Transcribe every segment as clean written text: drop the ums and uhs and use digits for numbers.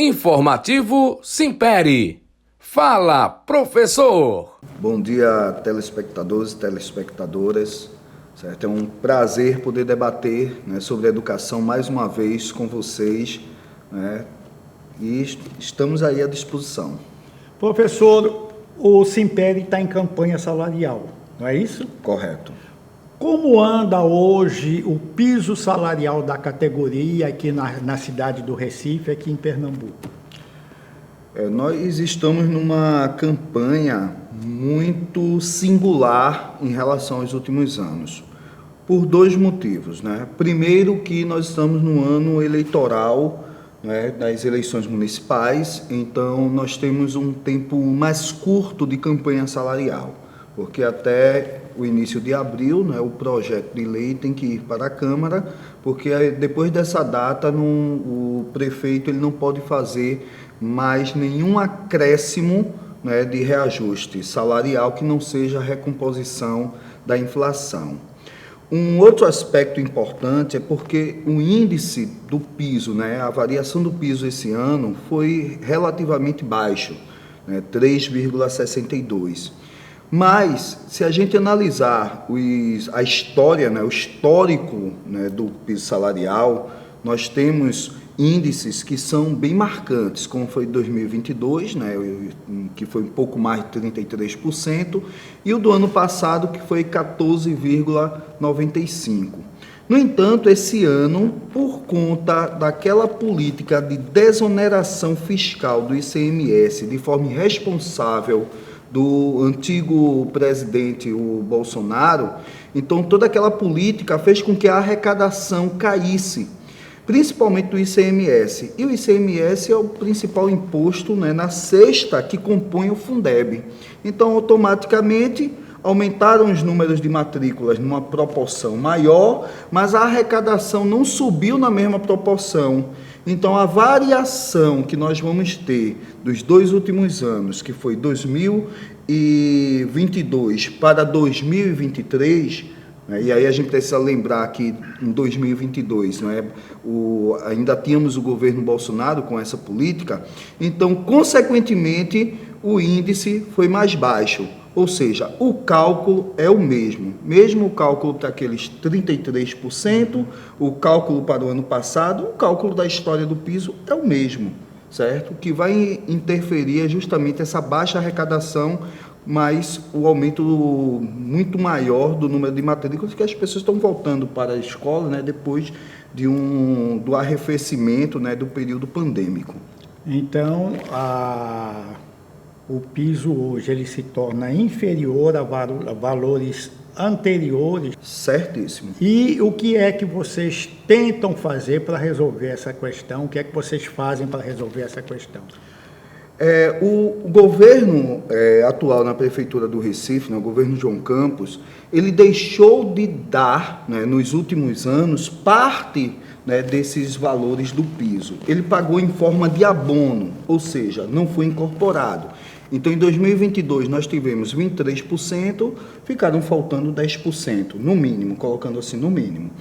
Informativo Simpere. Fala, professor! Bom dia, telespectadores e telespectadoras. Certo? É um prazer poder debater, sobre educação mais uma vez com vocês, e estamos aí à disposição. Professor, o Simpere está em campanha salarial, não é isso? Correto. Como anda hoje o piso salarial da categoria aqui na cidade do Recife, aqui em Pernambuco? Nós estamos numa campanha muito singular em relação aos últimos anos, por dois motivos. Primeiro, que nós estamos no ano eleitoral, das eleições municipais, então nós temos um tempo mais curto de campanha salarial, porque até o início de abril, o projeto de lei tem que ir para a Câmara, porque depois dessa data o prefeito ele não pode fazer mais nenhum acréscimo de reajuste salarial que não seja a recomposição da inflação. Um outro aspecto importante é porque o índice do piso, a variação do piso esse ano foi relativamente baixo, 3,62. Mas, se a gente analisar a história, o histórico do piso salarial, nós temos índices que são bem marcantes, como foi 2022, que foi um pouco mais de 33%, e o do ano passado, que foi 14,95%. No entanto, esse ano, por conta daquela política de desoneração fiscal do ICMS de forma irresponsável do antigo presidente, o Bolsonaro, então toda aquela política fez com que a arrecadação caísse, principalmente do ICMS. E o ICMS é o principal imposto na cesta que compõe o Fundeb. Então, automaticamente, aumentaram os números de matrículas numa proporção maior, mas a arrecadação não subiu na mesma proporção. Então, a variação que nós vamos ter dos dois últimos anos, que foi 2022 para 2023, e aí a gente precisa lembrar que em 2022 ainda tínhamos o governo Bolsonaro com essa política, então, consequentemente, o índice foi mais baixo. Ou seja, o cálculo é o mesmo o cálculo para aqueles 33%, o cálculo para o ano passado, o cálculo da história do piso é o mesmo, certo? O que vai interferir é justamente essa baixa arrecadação, mas o aumento muito maior do número de matrículas, que as pessoas estão voltando para a escola, depois do arrefecimento, do período pandêmico. Então, o piso hoje ele se torna inferior a valores anteriores. Certíssimo. E o que é que vocês tentam fazer para resolver essa questão? O que é que vocês fazem para resolver essa questão? O governo atual na Prefeitura do Recife, o governo João Campos, ele deixou de dar, nos últimos anos, parte desses valores do piso. Ele pagou em forma de abono, ou seja, não foi incorporado. Então, em 2022, nós tivemos 23%, ficaram faltando 10%, no mínimo, colocando assim, no mínimo.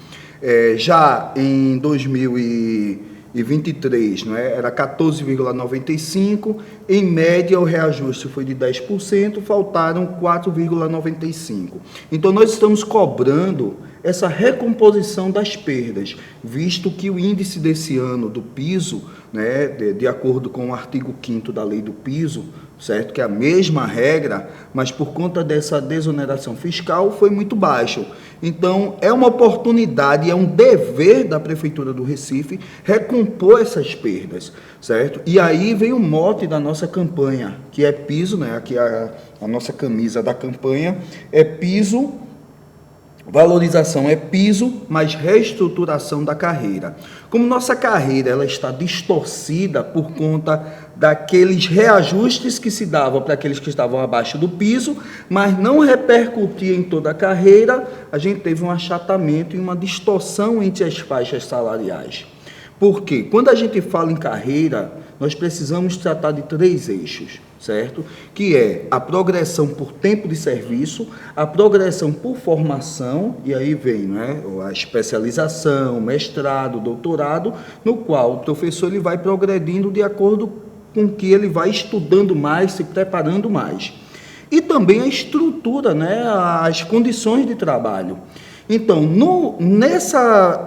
Já em 2023, era 14,95%, em média o reajuste foi de 10%, faltaram 4,95%. Então, nós estamos cobrando essa recomposição das perdas, visto que o índice desse ano do piso, de acordo com o artigo 5º da lei do piso, certo? Que é a mesma regra, mas por conta dessa desoneração fiscal foi muito baixo. Então, é uma oportunidade, é um dever da Prefeitura do Recife recompor essas perdas, certo? E aí vem o mote da nossa campanha, que é piso, aqui a nossa camisa da campanha, é piso. Valorização é piso, mas reestruturação da carreira. Como nossa carreira ela está distorcida por conta daqueles reajustes que se davam para aqueles que estavam abaixo do piso, mas não repercutia em toda a carreira, a gente teve um achatamento e uma distorção entre as faixas salariais. Por quê? Quando a gente fala em carreira, nós precisamos tratar de 3 eixos, certo? Que é a progressão por tempo de serviço, a progressão por formação, e aí vem, né, a especialização, mestrado, doutorado, no qual o professor ele vai progredindo de acordo com que ele vai estudando mais, se preparando mais. E também a estrutura, né, as condições de trabalho. Então,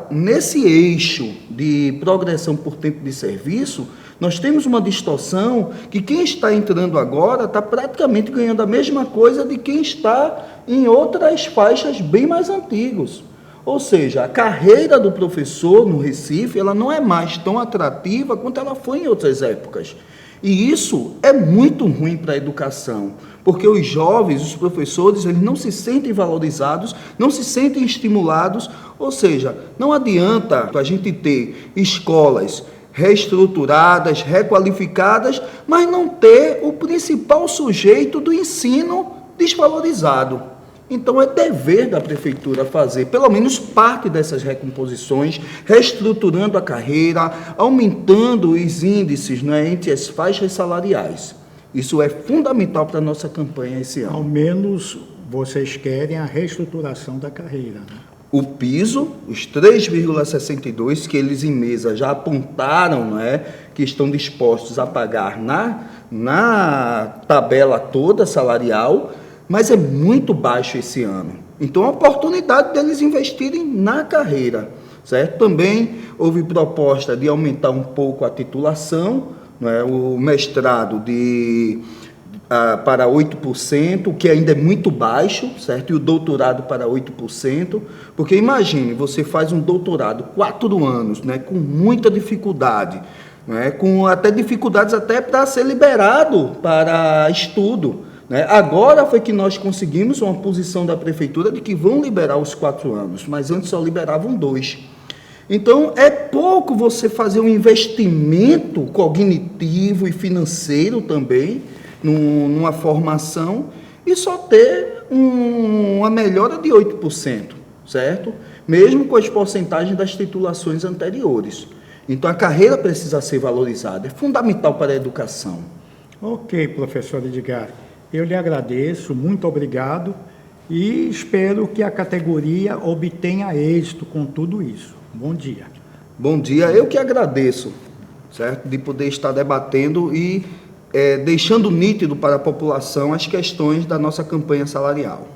nesse eixo de progressão por tempo de serviço, nós temos uma distorção que quem está entrando agora está praticamente ganhando a mesma coisa de quem está em outras faixas bem mais antigos. Ou seja, a carreira do professor no Recife, ela não é mais tão atrativa quanto ela foi em outras épocas. E isso é muito ruim para a educação, porque os jovens, os professores, eles não se sentem valorizados, não se sentem estimulados, ou seja, não adianta a gente ter escolas reestruturadas, requalificadas, mas não ter o principal sujeito do ensino desvalorizado. Então, é dever da prefeitura fazer pelo menos parte dessas recomposições, reestruturando a carreira, aumentando os índices, né, entre as faixas salariais. Isso é fundamental para a nossa campanha esse ano. Ao menos vocês querem a reestruturação da carreira, né? O piso, os 3,62 que eles em mesa já apontaram, né, que estão dispostos a pagar na tabela toda salarial, mas é muito baixo esse ano. Então, a oportunidade deles investirem na carreira, certo? Também houve proposta de aumentar um pouco a titulação, né? O mestrado para 8%, que ainda é muito baixo, certo? E o doutorado para 8%, porque imagine, você faz um doutorado 4 anos, né? Com muita dificuldade, né? Com até dificuldades até para ser liberado para estudo. Agora foi que nós conseguimos uma posição da prefeitura de que vão liberar os 4 anos, mas antes só liberavam 2. Então, é pouco você fazer um investimento cognitivo e financeiro também, numa formação, e só ter uma melhora de 8%, certo? Mesmo com as porcentagens das titulações anteriores. Então, a carreira precisa ser valorizada, é fundamental para a educação. Ok, professor Edgar. Eu lhe agradeço, muito obrigado e espero que a categoria obtenha êxito com tudo isso. Bom dia. Bom dia, eu que agradeço, certo? De poder estar debatendo e deixando nítido para a população as questões da nossa campanha salarial.